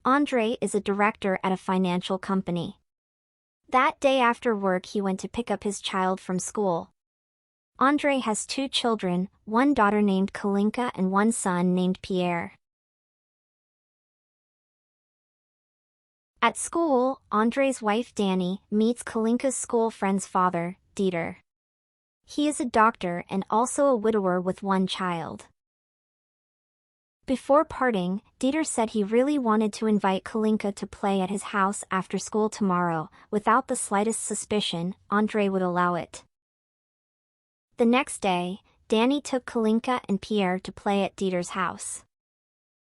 Andre is a director at a financial company. That day after work he went to pick up his child from school. Andre has two children, one daughter named Kalinka and one son named Pierre. At school, Andre's wife Dani meets Kalinka's school friend's father, Dieter. He is a doctor and also a widower with one child. Before parting, Dieter said he really wanted to invite Kalinka to play at his house after school tomorrow. Without the slightest suspicion, Andre would allow it. The next day, Dani took Kalinka and Pierre to play at Dieter's house.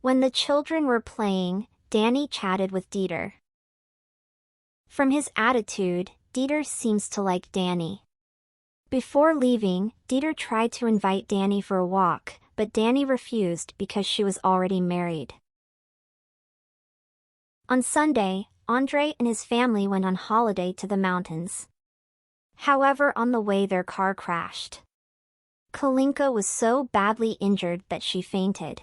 When the children were playing, Dani chatted with Dieter. From his attitude, Dieter seems to like Dani. Before leaving, Dieter tried to invite Dani for a walk, but Dani refused because she was already married. On Sunday, Andre and his family went on holiday to the mountains. However, on the way their car crashed. Kalinka was so badly injured that she fainted.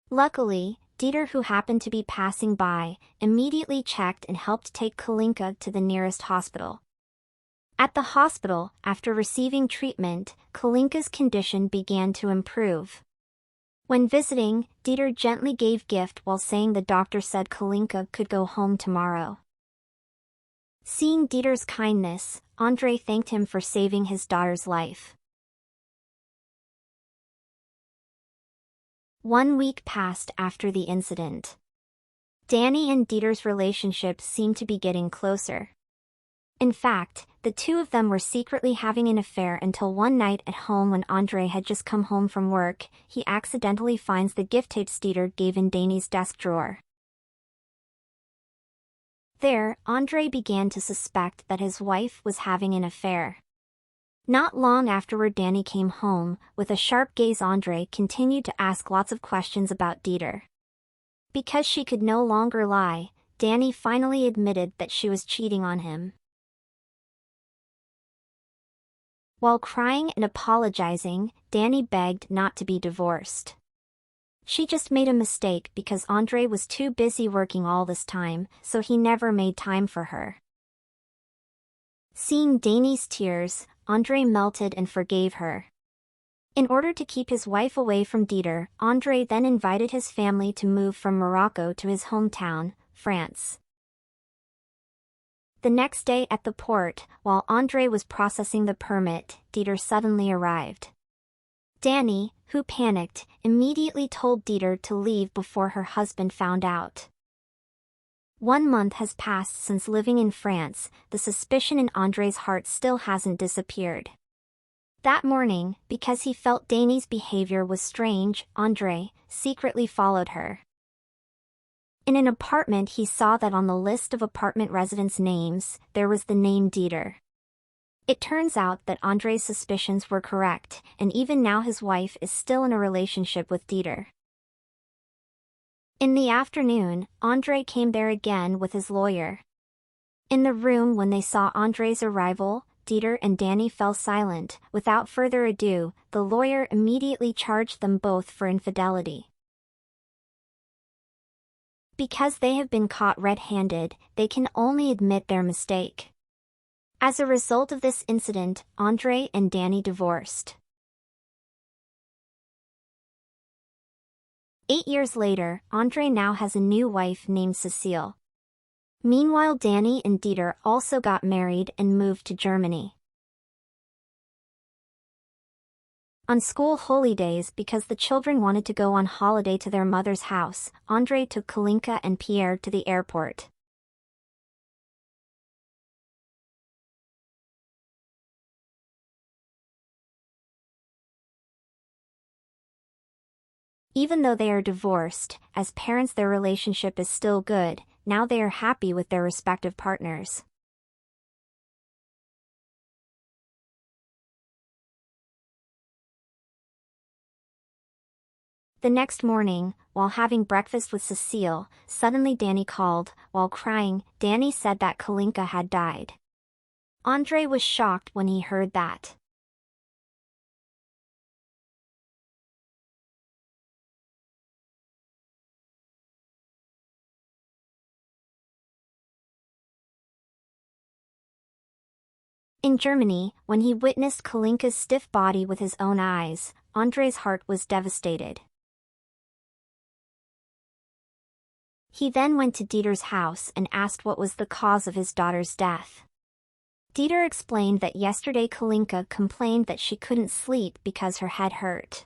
Luckily, Dieter, who happened to be passing by, immediately checked and helped take Kalinka to the nearest hospital. At the hospital, after receiving treatment, Kalinka's condition began to improve. When visiting, Dieter gently gave gift while saying the doctor said Kalinka could go home tomorrow. Seeing Dieter's kindness, Andre thanked him for saving his daughter's life. 1 week passed after the incident. Dani and Dieter's relationship seemed to be getting closer. In fact, the two of them were secretly having an affair until one night at home when Andre had just come home from work, he accidentally finds the gift tapes Dieter gave in Dani's desk drawer. There, Andre began to suspect that his wife was having an affair. Not long afterward Dani came home. With a sharp gaze Andre continued to ask lots of questions about Dieter. Because she could no longer lie, Dani finally admitted that she was cheating on him. While crying and apologizing, Dani begged not to be divorced. She just made a mistake because Andre was too busy working all this time, so he never made time for her. Seeing Dani's tears, Andre melted and forgave her. In order to keep his wife away from Dieter, Andre then invited his family to move from Morocco to his hometown, France. The next day at the port, while Andre was processing the permit, Dieter suddenly arrived. Dani, who panicked, immediately told Dieter to leave before her husband found out. 1 month has passed since living in France. The suspicion in Andre's heart still hasn't disappeared. That morning, because he felt Dani's behavior was strange, Andre secretly followed her. In an apartment he saw that on the list of apartment residents' names, there was the name Dieter. It turns out that Andre's suspicions were correct, and even now his wife is still in a relationship with Dieter. In the afternoon, Andre came there again with his lawyer. In the room when they saw Andre's arrival, Dieter and Dani fell silent. Without further ado, the lawyer immediately charged them both for infidelity. Because they have been caught red-handed, they can only admit their mistake. As a result of this incident, Andre and Dani divorced. 8 years later, Andre now has a new wife named Cecile. Meanwhile, Dani and Dieter also got married and moved to Germany. On school holidays, because the children wanted to go on holiday to their mother's house, Andre took Kalinka and Pierre to the airport. Even though they are divorced, as parents their relationship is still good. Now they are happy with their respective partners. The next morning, while having breakfast with Cecile, suddenly Dani called. While crying, Dani said that Kalinka had died. Andre was shocked when he heard that. In Germany, when he witnessed Kalinka's stiff body with his own eyes, Andrei's heart was devastated. He then went to Dieter's house and asked what was the cause of his daughter's death. Dieter explained that yesterday Kalinka complained that she couldn't sleep because her head hurt.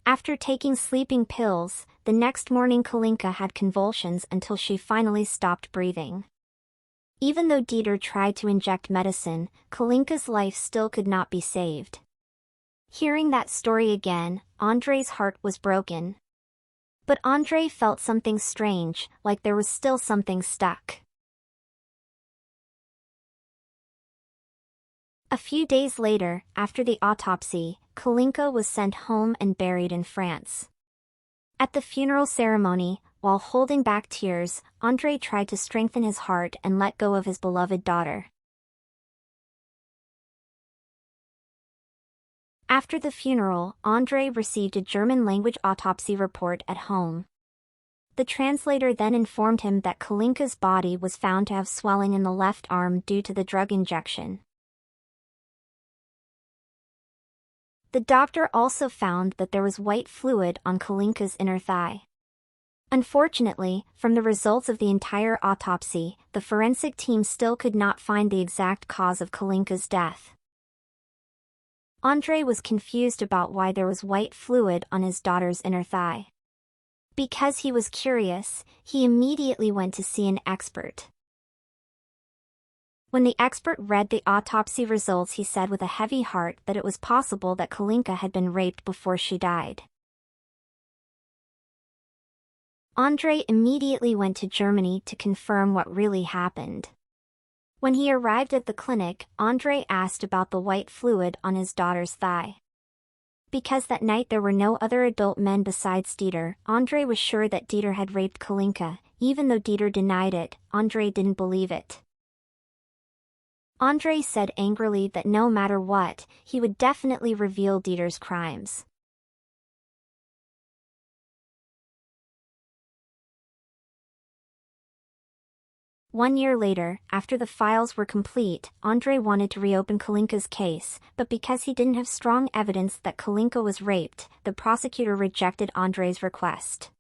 After taking sleeping pills, the next morning Kalinka had convulsions until she finally stopped breathing. Even though Dieter tried to inject medicine, Kalinka's life still could not be saved. Hearing that story again, Andrei's heart was broken. But Andrei felt something strange, like there was still something stuck. A few days later, after the autopsy, Kalinka was sent home and buried in France. At the funeral ceremony, while holding back tears, Andrei tried to strengthen his heart and let go of his beloved daughter. After the funeral, Andrei received a German-language autopsy report at home. The translator then informed him that Kalinka's body was found to have swelling in the left arm due to the drug injection. The doctor also found that there was white fluid on Kalinka's inner thigh. Unfortunately, from the results of the entire autopsy, the forensic team still could not find the exact cause of Kalinka's death. Andrei was confused about why there was white fluid on his daughter's inner thigh. Because he was curious, he immediately went to see an expert. When the expert read the autopsy results, he said with a heavy heart that it was possible that Kalinka had been raped before she died. Andrei immediately went to Germany to confirm what really happened. When he arrived at the clinic, Andrei asked about the white fluid on his daughter's thigh. Because that night there were no other adult men besides Dieter, Andrei was sure that Dieter had raped Kalinka. Even though Dieter denied it, Andrei didn't believe it. Andrei said angrily that no matter what, he would definitely reveal Dieter's crimes. One year later, after the files were complete, Andrei wanted to reopen Kalinka's case, but because he didn't have strong evidence that Kalinka was raped, the prosecutor rejected Andrei's request.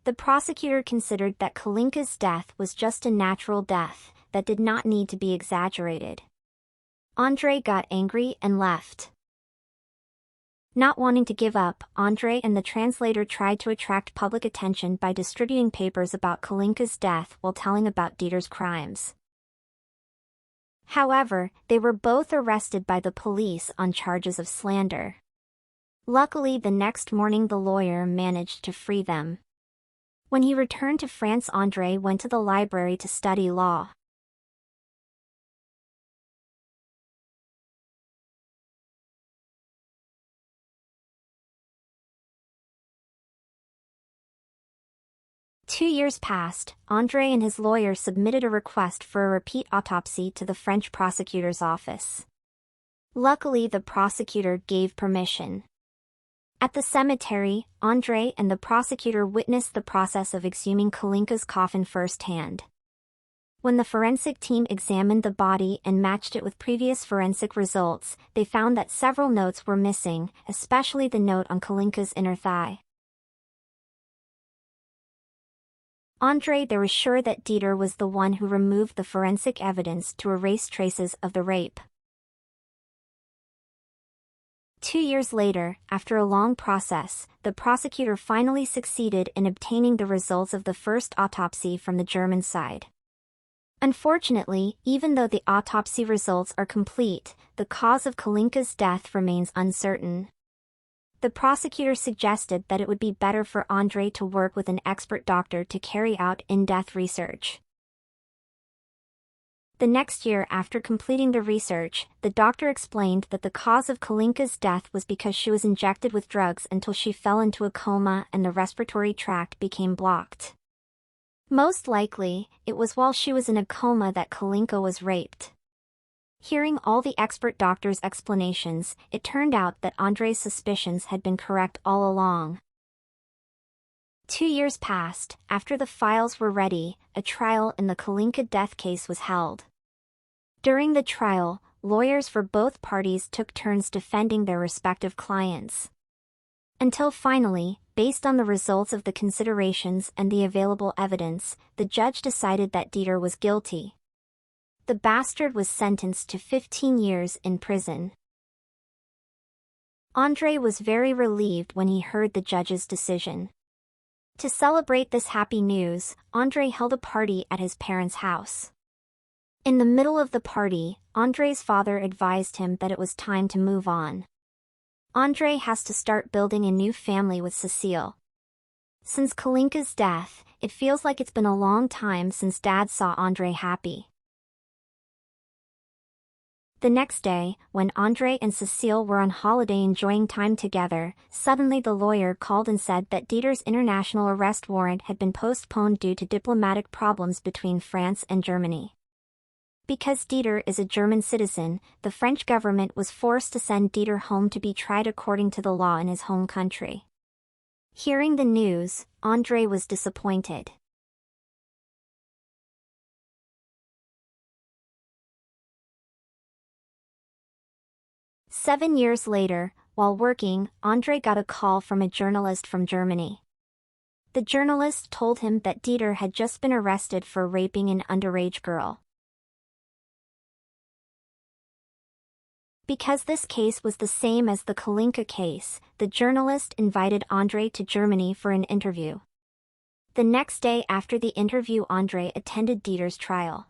The prosecutor considered that Kalinka's death was just a natural death, that did not need to be exaggerated. Andrei got angry and left. Not wanting to give up, Andrei and the translator tried to attract public attention by distributing papers about Kalinka's death while telling about Dieter's crimes. However, they were both arrested by the police on charges of slander. Luckily, the next morning the lawyer managed to free them. When he returned to France, Andrei went to the library to study law. Two years passed. Andrei and his lawyer submitted a request for a repeat autopsy to the French prosecutor's office. Luckily, the prosecutor gave permission. At the cemetery, Andrei and the prosecutor witnessed the process of exhuming Kalinka's coffin firsthand. When the forensic team examined the body and matched it with previous forensic results, they found that several notes were missing, especially the note on Kalinka's inner thigh. Andrei was sure that Dieter was the one who removed the forensic evidence to erase traces of the rape. 2 years later, after a long process, the prosecutor finally succeeded in obtaining the results of the first autopsy from the German side. Unfortunately, even though the autopsy results are complete, the cause of Kalinka's death remains uncertain. The prosecutor suggested that it would be better for Andrei to work with an expert doctor to carry out in-depth research. The next year after completing the research, the doctor explained that the cause of Kalinka's death was because she was injected with drugs until she fell into a coma and the respiratory tract became blocked. Most likely, it was while she was in a coma that Kalinka was raped. Hearing all the expert doctor's explanations, it turned out that Andrei's suspicions had been correct all along. 2 years passed. After the files were ready, a trial in the Kalinka death case was held. During the trial, lawyers for both parties took turns defending their respective clients. Until finally, based on the results of the considerations and the available evidence, the judge decided that Dieter was guilty. The bastard was sentenced to 15 years in prison. André was very relieved when he heard the judge's decision. To celebrate this happy news, André held a party at his parents' house. In the middle of the party, André's father advised him that it was time to move on. André has to start building a new family with Cecile. Since Kalinka's death, it feels like it's been a long time since Dad saw André happy. The next day, when André and Cecile were on holiday enjoying time together, suddenly the lawyer called and said that Dieter's international arrest warrant had been postponed due to diplomatic problems between France and Germany. Because Dieter is a German citizen, the French government was forced to send Dieter home to be tried according to the law in his home country. Hearing the news, André was disappointed. Seven years later, while working, André got a call from a journalist from Germany. The journalist told him that Dieter had just been arrested for raping an underage girl. Because this case was the same as the Kalinka case, the journalist invited André to Germany for an interview. The next day after the interview, André attended Dieter's trial.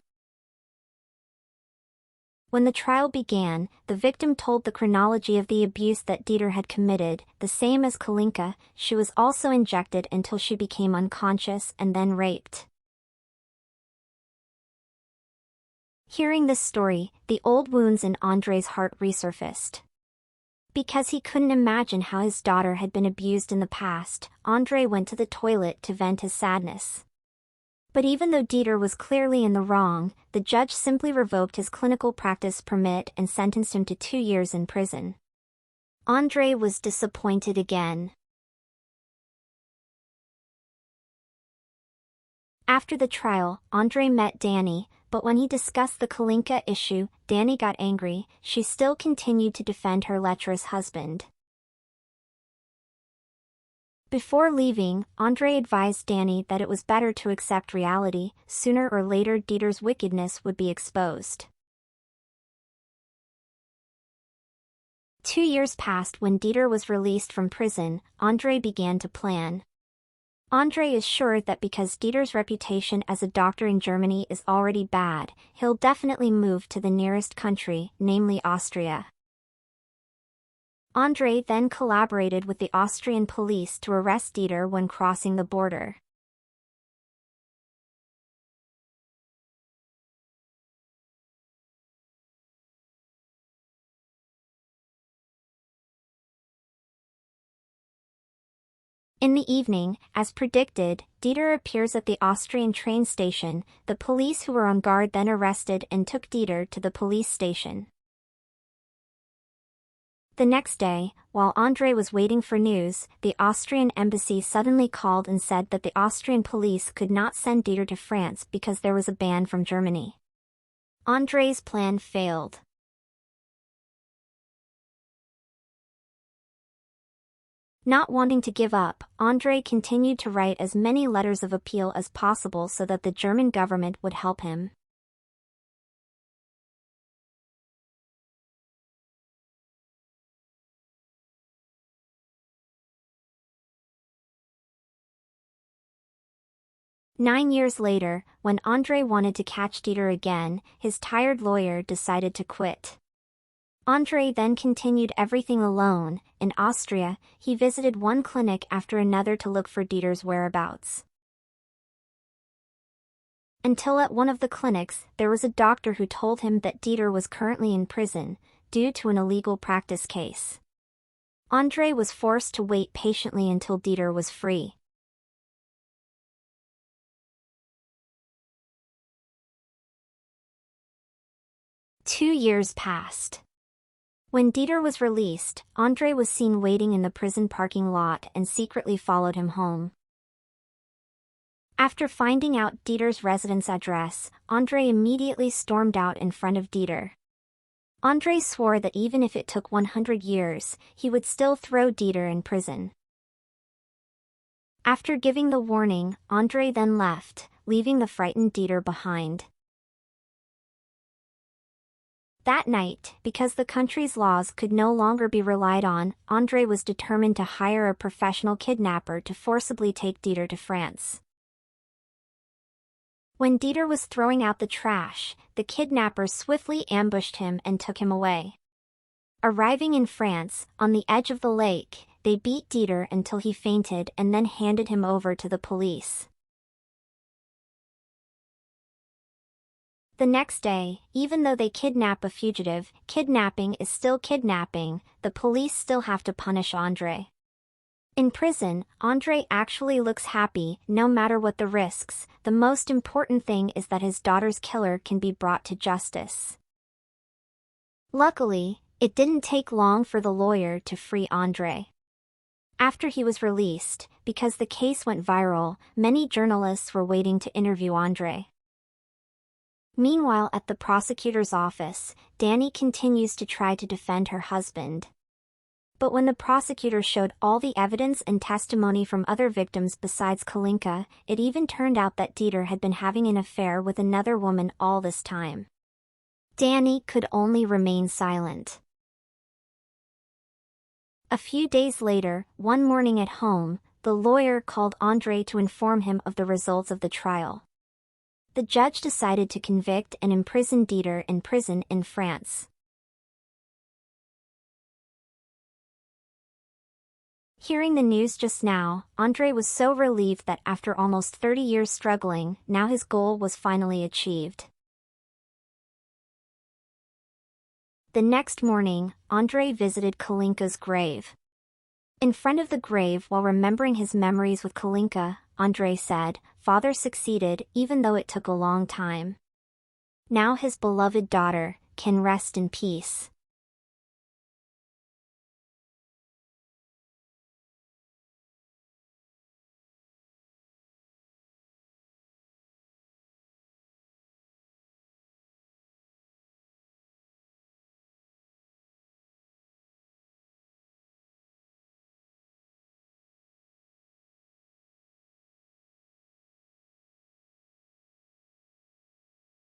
When the trial began, the victim told the chronology of the abuse that Dieter had committed, the same as Kalinka. She was also injected until she became unconscious and then raped. Hearing this story, the old wounds in André's heart resurfaced. Because he couldn't imagine how his daughter had been abused in the past, André went to the toilet to vent his sadness. But even though Dieter was clearly in the wrong, the judge simply revoked his clinical practice permit and sentenced him to 2 years in prison. André was disappointed again. After the trial, André met Danny, but when he discussed the Kalinka issue, Danny got angry. She still continued to defend her lecherous husband. Before leaving, André advised Danny that it was better to accept reality. Sooner or later Dieter's wickedness would be exposed. 2 years passed when Dieter was released from prison. André began to plan. André is sure that because Dieter's reputation as a doctor in Germany is already bad, he'll definitely move to the nearest country, namely Austria. André then collaborated with the Austrian police to arrest Dieter when crossing the border. In the evening, as predicted, Dieter appears at the Austrian train station. The police who were on guard then arrested and took Dieter to the police station. The next day, while André was waiting for news, the Austrian embassy suddenly called and said that the Austrian police could not send Dieter to France because there was a ban from Germany. André's plan failed. Not wanting to give up, André continued to write as many letters of appeal as possible so that the German government would help him. Nine years later, when André wanted to catch Dieter again, his tired lawyer decided to quit. André then continued everything alone. In Austria, he visited one clinic after another to look for Dieter's whereabouts. Until at one of the clinics, there was a doctor who told him that Dieter was currently in prison, due to an illegal practice case. André was forced to wait patiently until Dieter was free. Two years passed. When Dieter was released, André was seen waiting in the prison parking lot and secretly followed him home. After finding out Dieter's residence address, André immediately stormed out in front of Dieter. André swore that even if it took 100 years, he would still throw Dieter in prison. After giving the warning, André then left, leaving the frightened Dieter behind. That night, because the country's laws could no longer be relied on, André was determined to hire a professional kidnapper to forcibly take Dieter to France. When Dieter was throwing out the trash, the kidnappers swiftly ambushed him and took him away. Arriving in France, on the edge of the lake, they beat Dieter until he fainted and then handed him over to the police. The next day, even though they kidnap a fugitive, kidnapping is still kidnapping, the police still have to punish André. In prison, André actually looks happy, no matter what the risks. The most important thing is that his daughter's killer can be brought to justice. Luckily, it didn't take long for the lawyer to free André. After he was released, because the case went viral, many journalists were waiting to interview André. Meanwhile, at the prosecutor's office, Dani continues to try to defend her husband. But when the prosecutor showed all the evidence and testimony from other victims besides Kalinka, it even turned out that Dieter had been having an affair with another woman all this time. Dani could only remain silent. A few days later, one morning at home, the lawyer called André to inform him of the results of the trial. The judge decided to convict and imprison Dieter in prison in France. Hearing the news just now, André was so relieved that after almost 30 years struggling, now his goal was finally achieved. The next morning, André visited Kalinka's grave. In front of the grave, while remembering his memories with Kalinka, André said, "Father succeeded, even though it took a long time. Now his beloved daughter can rest in peace."